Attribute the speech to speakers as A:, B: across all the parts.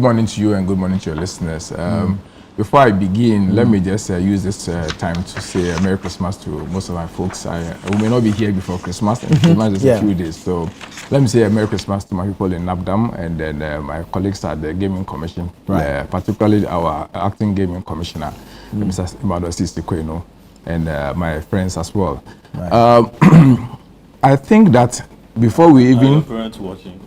A: Good morning to you and good morning to your listeners. Before I begin, let me just use this time to say Merry Christmas to most of my folks. We may not be here before Christmas, and Christmas is a few days. So let me say a Merry Christmas to my people in NAPDAM and then my colleagues at the Gaming Commission, particularly our acting Gaming Commissioner, Mr. Imado Sistikweno, and my friends as well. I think that before we even... Are your
B: parents watching?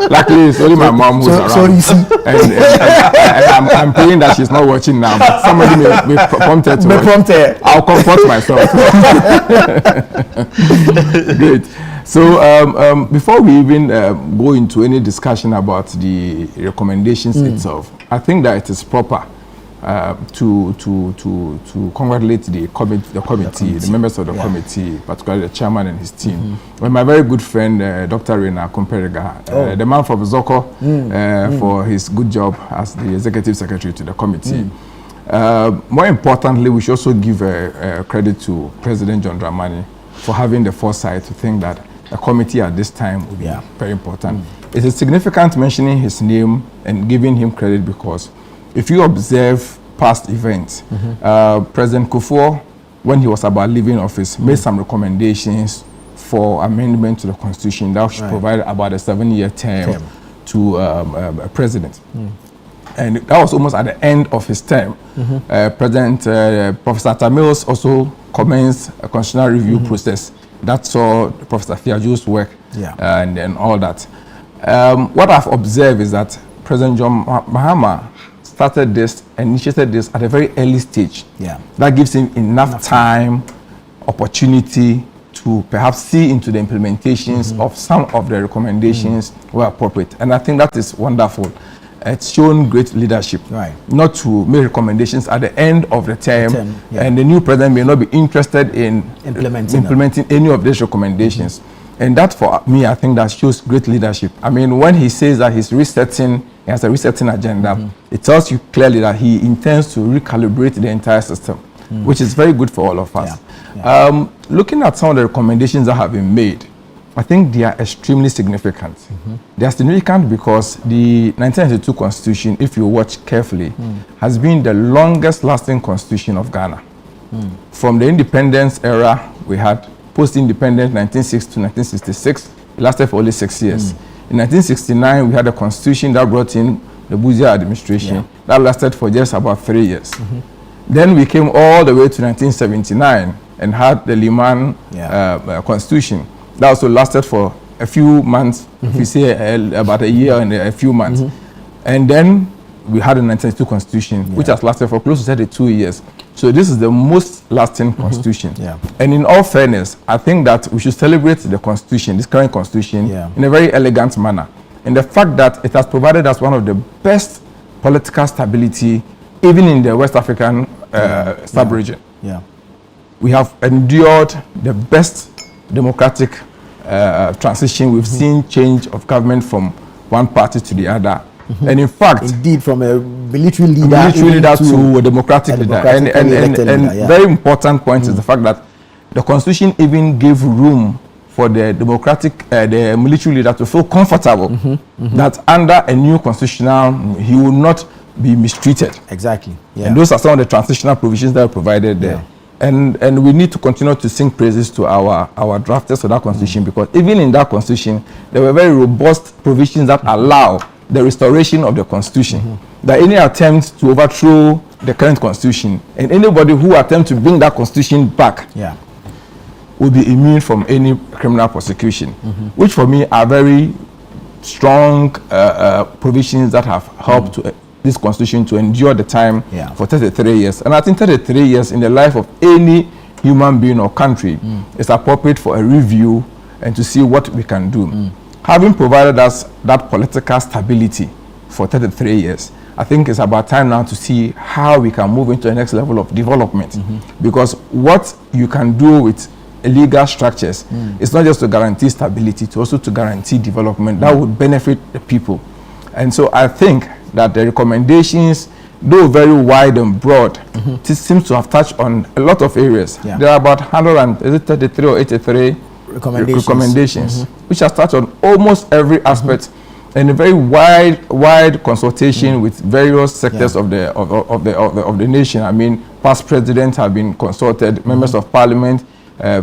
A: Luckily, it's only my mom who's around. And I'm praying that she's not watching now. But somebody may prompt her to watch. I'll comfort myself. Great. So before we even go into any discussion about the recommendations itself, I think that it is proper to congratulate the committee, the members of the committee, particularly the chairman and his team. And my very good friend, Dr. Rena Kumperega, the man from Zoko, for his good job as the executive secretary to the committee. More importantly, we should also give credit to President John Dramani for having the foresight to think that a committee at this time would be very important. It is significant mentioning his name and giving him credit because if you observe past events, President Kufuor, when he was about leaving office, made some recommendations for amendment to the constitution that should provide about a 7-year term to a president. And that was almost at the end of his term. President Professor Tamils also commenced a constitutional review process that saw Professor Fiaju's work and all that. What I've observed is that President John Mahama started this, initiated this at a very early stage. That gives him enough time, opportunity to perhaps see into the implementations of some of the recommendations were appropriate. And I think that is wonderful. It's shown great leadership, not to make recommendations at the end of the term, and the new president may not be interested in implementing any of these recommendations. And that, for me, I think that shows great leadership. I mean, when he says that he's resetting, he has a resetting agenda, it tells you clearly that he intends to recalibrate the entire system, which is very good for all of us. Looking at some of the recommendations that have been made, I think they are extremely significant. They are significant because the 1992 Constitution, if you watch carefully, has been the longest lasting constitution of Ghana. From the independence era, we had post-independence 1960 to 1966, it lasted for only 6 years. In 1969, we had a constitution that brought in the Bourgeois administration that lasted for just about 3 years. Then we came all the way to 1979 and had the Liman constitution. That also lasted for a few months, if we say about a year and a few months. And then we had the 1992 Constitution, which has lasted for close to 32 years. So this is the most lasting Constitution. And in all fairness, I think that we should celebrate the Constitution, this current Constitution, in a very elegant manner. And the fact that it has provided us one of the best political stability, even in the West African sub-region. We have endured the best democratic transition. We've seen change of government from one party to the other. And in fact,
C: indeed, from a military leader
A: to a democratic leader. And very important point is the fact that the Constitution even gave room for the democratic, the military leader to feel comfortable that under a new constitutional, he will not be mistreated.
C: Exactly.
A: And those are some of the transitional provisions that are provided there. And we need to continue to sing praises to our drafters of that constitution, because even in that constitution, there were very robust provisions that allow the restoration of the constitution. That any attempt to overthrow the current constitution and anybody who attempts to bring that constitution back will be immune from any criminal prosecution, which for me are very strong provisions that have helped this constitution to endure the time for 33 years. And I think 33 years in the life of any human being or country is appropriate for a review and to see what we can do. Having provided us that political stability for 33 years, I think it's about time now to see how we can move into the next level of development. Because what you can do with legal structures is not just to guarantee stability, it's also to guarantee development that would benefit the people. And so I think that the recommendations, though very wide and broad, seems to have touched on a lot of areas. There are about 133 or 83 recommendations which has touched on almost every aspect and a very wide consultation with various sectors of the nation. I mean, past presidents have been consulted, members of parliament,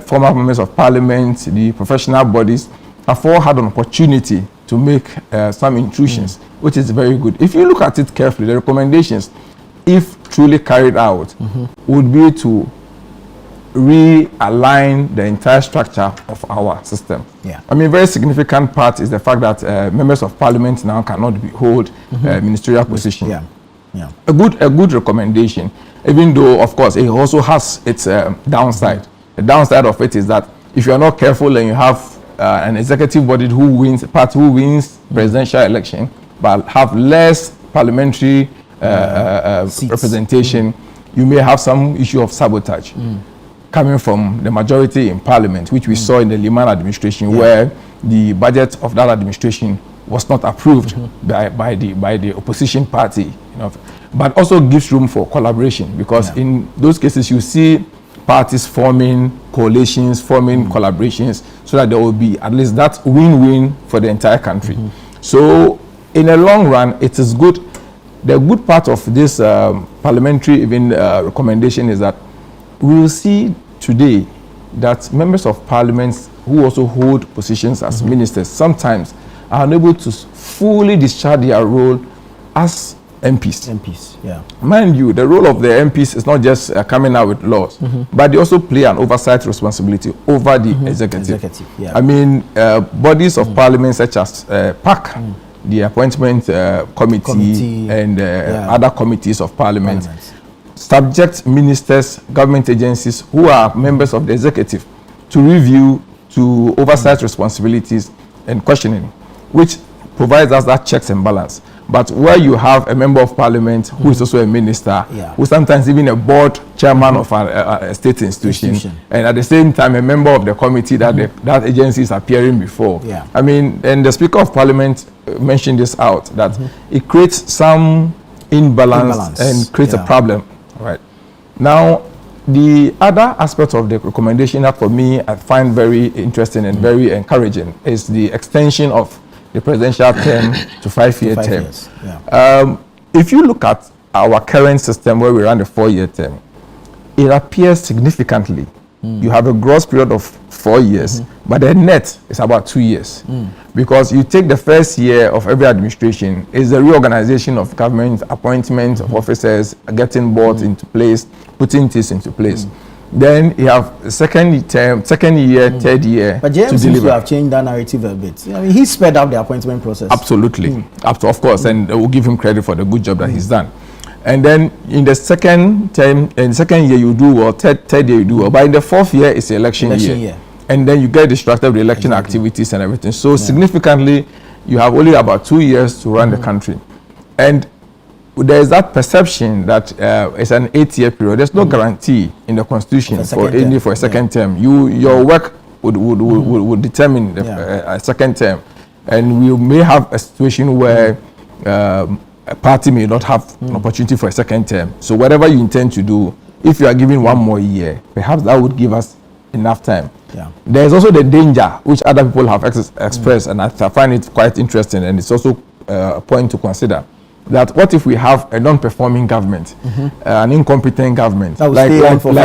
A: former members of parliament, the professional bodies have all had an opportunity to make some intrusions, which is very good. If you look at it carefully, the recommendations, if truly carried out, would be to realign the entire structure of our system.
C: Yeah.
A: I mean, a very significant part is the fact that members of parliament now cannot hold ministerial position.
C: Yeah. Yeah.
A: A good recommendation, even though, of course, it also has its downside. The downside of it is that if you are not careful and you have an executive body who wins, a party who wins presidential election, but have less parliamentary representation, you may have some issue of sabotage coming from the majority in parliament, which we saw in the Liman administration, where the budget of that administration was not approved by the opposition party. You know, but also gives room for collaboration, because in those cases you see parties forming coalitions, forming collaborations, so that there will be at least that win-win for the entire country. So in the long run, it is good. The good part of this parliamentary recommendation is that we will see today that members of parliament who also hold positions as ministers sometimes are unable to fully discharge their role as MPs.
C: Yeah.
A: Mind you, the role of the MPs is not just coming out with laws, but they also play an oversight responsibility over the executive.
C: Yeah.
A: I mean, bodies of parliament such as PAC, the appointment committee and other committees of parliament, subject ministers, government agencies who are members of the executive to review, to oversight responsibilities and questioning, which provides us that checks and balance. But where you have a member of parliament who is also a minister, who sometimes even a board chairman of a state institution, and at the same time a member of the committee that that agency is appearing before. I mean, and the Speaker of Parliament mentioned this out, that it creates some imbalance and creates a problem. Right. Now, the other aspect of the recommendation that for me I find very interesting and very encouraging is the extension of the presidential term to 5-year term. If you look at our current system where we run the 4-year term, it appears significantly. You have a gross period of 4 years, but the net is about 2 years. Because you take the first year of every administration, is the reorganization of government, appointment of officers, getting boards into place, putting this into place. Then you have second term, second year, third year.
C: But James seems to have changed that narrative a bit. I mean, he sped up the appointment process.
A: Absolutely, of course, and we'll give him credit for the good job that he's done. And then in the second term, in the second year you do well, third year you do well. But in the fourth year, it's the election year. And then you get distracted with election activities and everything. So significantly, you have only about 2 years to run the country. And there is that perception that it's an 8-year period. There's no guarantee in the constitution for a second term. Your work would determine a second term. And we may have a situation where a party may not have an opportunity for a second term. So whatever you intend to do, if you are given 1 more year, perhaps that would give us enough time. There is also the danger, which other people have expressed, and I find it quite interesting, and it's also a point to consider, that what if we have a non-performing government, an incompetent government, like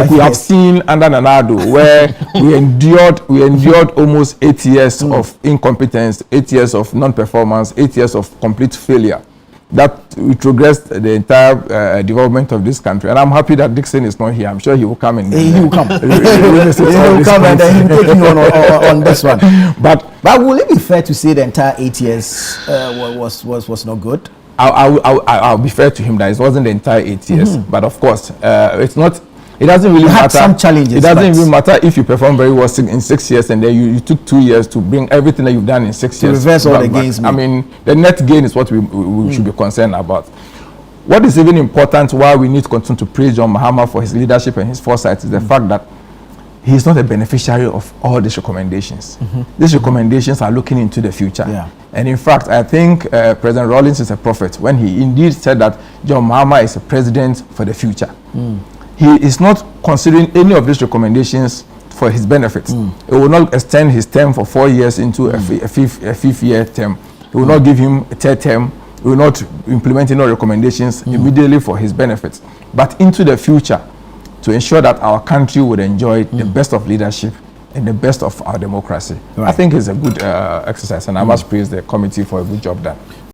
A: we have seen under Nanado, where we endured almost 8 years of incompetence, 8 years of non-performance, 8 years of complete failure. That retrogressed the entire development of this country. And I'm happy that Dixon is not here. I'm sure he will come and
C: he will come. He will come and then he'll take you on this one. But will it be fair to say the entire 8 years was not good?
A: I'll be fair to him that it wasn't the entire 8 years. But of course, it's not. It doesn't really matter.
C: Some challenges.
A: It doesn't even matter if you perform very well in 6 years and then you took 2 years to bring everything that you've done in 6 years.
C: To reverse all the gains.
A: I mean, the net gain is what we should be concerned about. What is even important, why we need to continue to praise John Mahama for his leadership and his foresight, is the fact that he is not a beneficiary of all these recommendations. These recommendations are looking into the future. And in fact, I think President Rawlings is a prophet when he indeed said that John Mahama is a president for the future. He is not considering any of these recommendations for his benefits. It will not extend his term for 4 years into a fifth year term. He will not give him a third term. He will not implement any recommendations immediately for his benefits. But into the future, to ensure that our country would enjoy the best of leadership and the best of our democracy. Right. I think it's a good exercise, and I must praise the committee for a good job done.